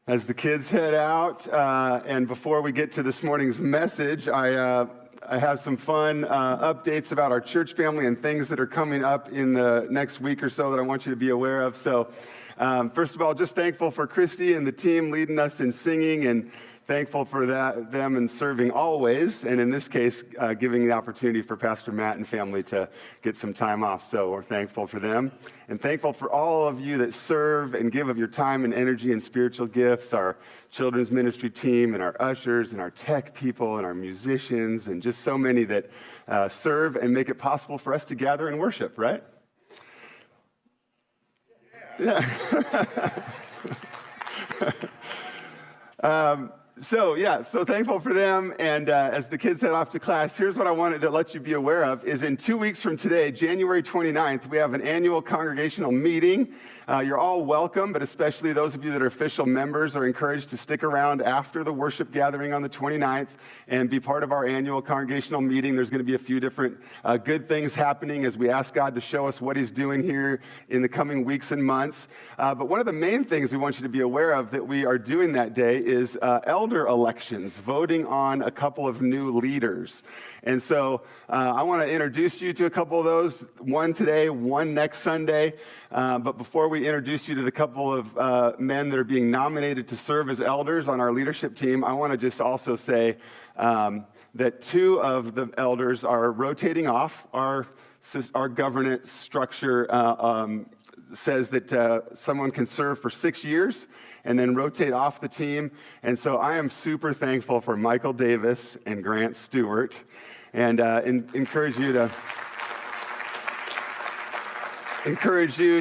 As the kids head out, and before we get to this morning's message, I have some fun updates about our church family and things that are coming up in the next week or so that I want you to be aware of. So, first of all, just thankful for Christy and the team leading us in singing, and thankful for them and serving always, and in this case, giving the opportunity for Pastor Matt and family to get some time off. So we're thankful for them, and thankful for all of you that serve and give of your time and energy and spiritual gifts, our children's ministry team and our ushers and our tech people and our musicians, and just so many that serve and make it possible for us to gather and worship, right? Yeah. So thankful for them, and as the kids head off to class, here's what I wanted to let you be aware of, is in 2 weeks from today, January 29th, we have an annual congregational meeting. You're all welcome, but especially those of you that are official members are encouraged to stick around after the worship gathering on the 29th and be part of our annual congregational meeting. There's going to be a few different good things happening as we ask God to show us what He's doing here in the coming weeks and months. But one of the main things we want you to be aware of that we are doing that day is elder elections, voting on a couple of new leaders. And so I want to introduce you to a couple of those, one today, one next Sunday. But before we introduce you to the couple of men that are being nominated to serve as elders on our leadership team, I want to just also say that two of the elders are rotating off. Our governance structure says that someone can serve for 6 years and then rotate off the team. And so I am super thankful for Michael Davis and Grant Stewart, and encourage you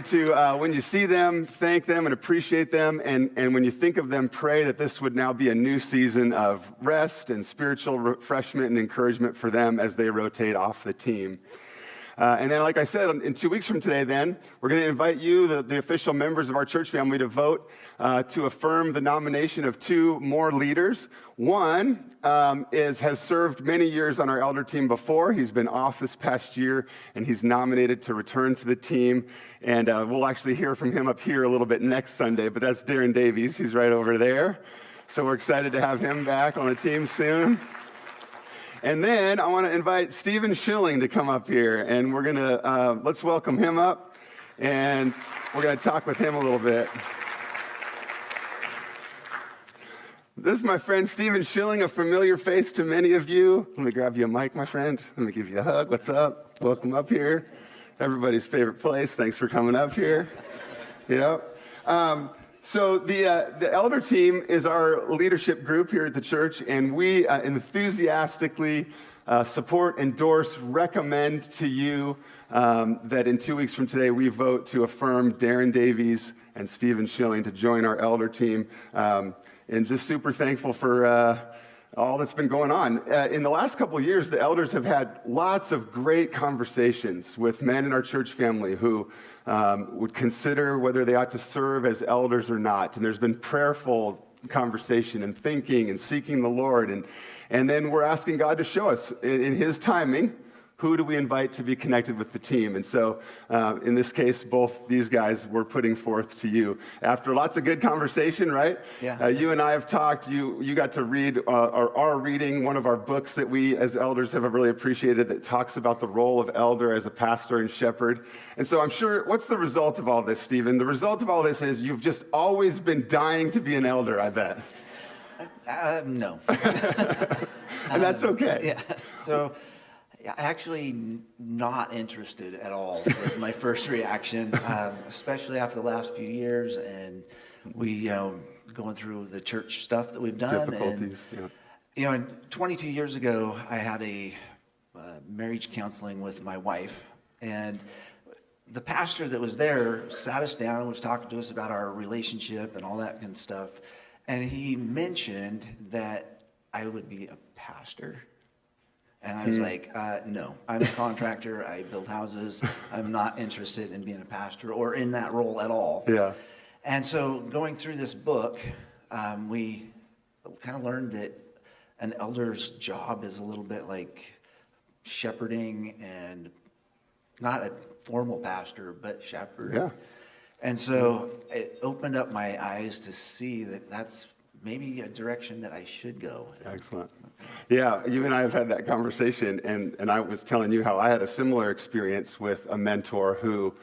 to, when you see them, thank them and appreciate them. And when you think of them, pray that this would now be a new season of rest and spiritual refreshment and encouragement for them as they rotate off the team. And then, like I said, in 2 weeks from today, then, we're going to invite you, the official members of our church family, to vote to affirm the nomination of two more leaders. One has served many years on our elder team before. He's been off this past year, and he's nominated to return to the team. And we'll actually hear from him up here a little bit next Sunday, but that's Darren Davies. He's right over there. So we're excited to have him back on the team soon. And then I want to invite Stephen Schilling to come up here, and we're going to, let's welcome him up, and we're going to talk with him a little bit. This is my friend Stephen Schilling, a familiar face to many of you. Let me grab you a mic, my friend. Let me give you a hug. What's up? Welcome up here. Everybody's favorite place. Thanks for coming up here. Yep. So the elder team is our leadership group here at the church, and we enthusiastically support, endorse, recommend to you that in 2 weeks from today we vote to affirm Darren Davies and Stephen Schilling to join our elder team, and just super thankful for all that's been going on. In the last couple of years, the elders have had lots of great conversations with men in our church family who would consider whether they ought to serve as elders or not. And there's been prayerful conversation and thinking and seeking the Lord. And then we're asking God to show us in His timing, who do we invite to be connected with the team? And so in this case, both these guys we're putting forth to you. After lots of good conversation, right? Yeah. You and I have talked. You got to read or are reading one of our books that we as elders have really appreciated that talks about the role of elder as a pastor and shepherd. And so I'm sure, what's the result of all this, Stephen? The result of all this is you've just always been dying to be an elder, I bet. No. And that's okay. Yeah. So actually not interested at all was my first reaction, especially after the last few years and we going through the church stuff that we've done. Difficulties, yeah. And 22 years ago, I had a marriage counseling with my wife, and the pastor that was there sat us down and was talking to us about our relationship and all that kind of stuff. And he mentioned that I would be a pastor. And I was like, no, I'm a contractor. I build houses. I'm not interested in being a pastor or in that role at all. Yeah. And so going through this book, we kind of learned that an elder's job is a little bit like shepherding, and not a formal pastor, but shepherd. Yeah. And so it opened up my eyes to see that that's maybe a direction that I should go. Excellent. Yeah, you and I have had that conversation, and I was telling you how I had a similar experience with a mentor who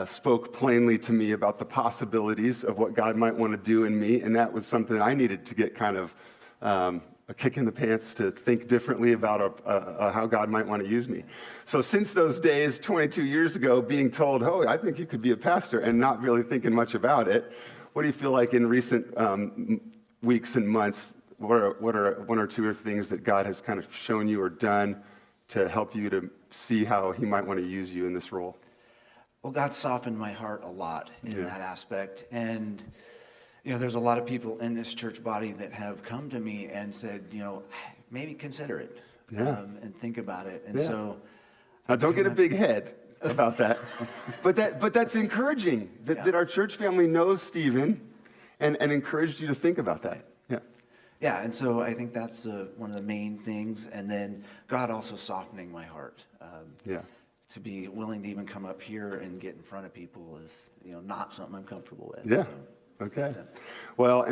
spoke plainly to me about the possibilities of what God might want to do in me, and that was something I needed to get kind of a kick in the pants to think differently about how God might want to use me. So since those days, 22 years ago, being told, oh, I think you could be a pastor, and not really thinking much about it, what do you feel like in recent weeks and months, what are one or two things that God has kind of shown you or done to help you to see how he might want to use you in this role? Well, God softened my heart a lot in that aspect. And, there's a lot of people in this church body that have come to me and said, maybe consider it and think about it. And so... Now, don't get a big head about that. but that's encouraging that our church family knows Stephen and encouraged you to think about that. Yeah, and so I think that's one of the main things. And then God also softening my heart. To be willing to even come up here and get in front of people is, not something I'm comfortable with. Yeah. So, okay. Well,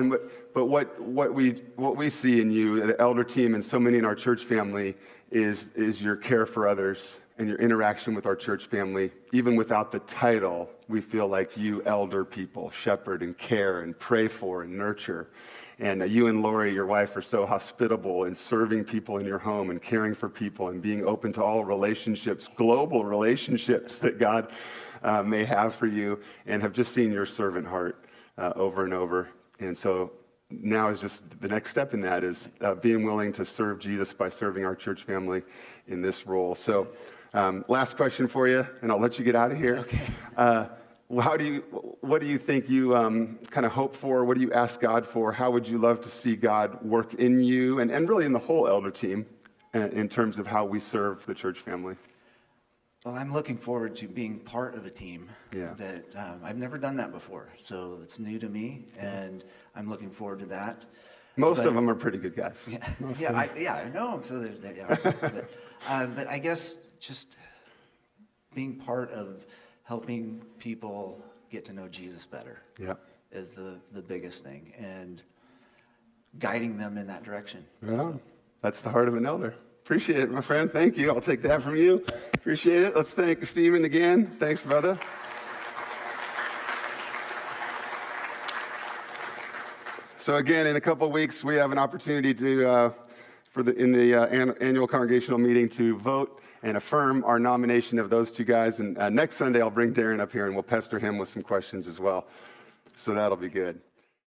but what we see in you, the elder team, and so many in our church family, is your care for others and your interaction with our church family. Even without the title, we feel like you elder people shepherd and care and pray for and nurture. And you and Lori, your wife, are so hospitable in serving people in your home and caring for people and being open to all relationships, global relationships that God may have for you, and have just seen your servant heart over and over. And so now is just the next step in that is being willing to serve Jesus by serving our church family in this role. So last question for you, and I'll let you get out of here. Okay. What do you think you kind of hope for? What do you ask God for? How would you love to see God work in you and really in the whole elder team in terms of how we serve the church family? Well, I'm looking forward to being part of a team that I've never done that before. So it's new to me, and I'm looking forward to that. Most of them are pretty good guys. I know them. So but I guess just being part of helping people get to know Jesus better is the biggest thing, and guiding them in that direction. Right on. That's the heart of an elder. Appreciate it, my friend. Thank you. I'll take that from you. Appreciate it. Let's thank Stephen again. Thanks, brother. So again, in a couple of weeks, we have an opportunity to, in the annual congregational meeting, to vote and affirm our nomination of those two guys. And next Sunday, I'll bring Darren up here and we'll pester him with some questions as well. So that'll be good.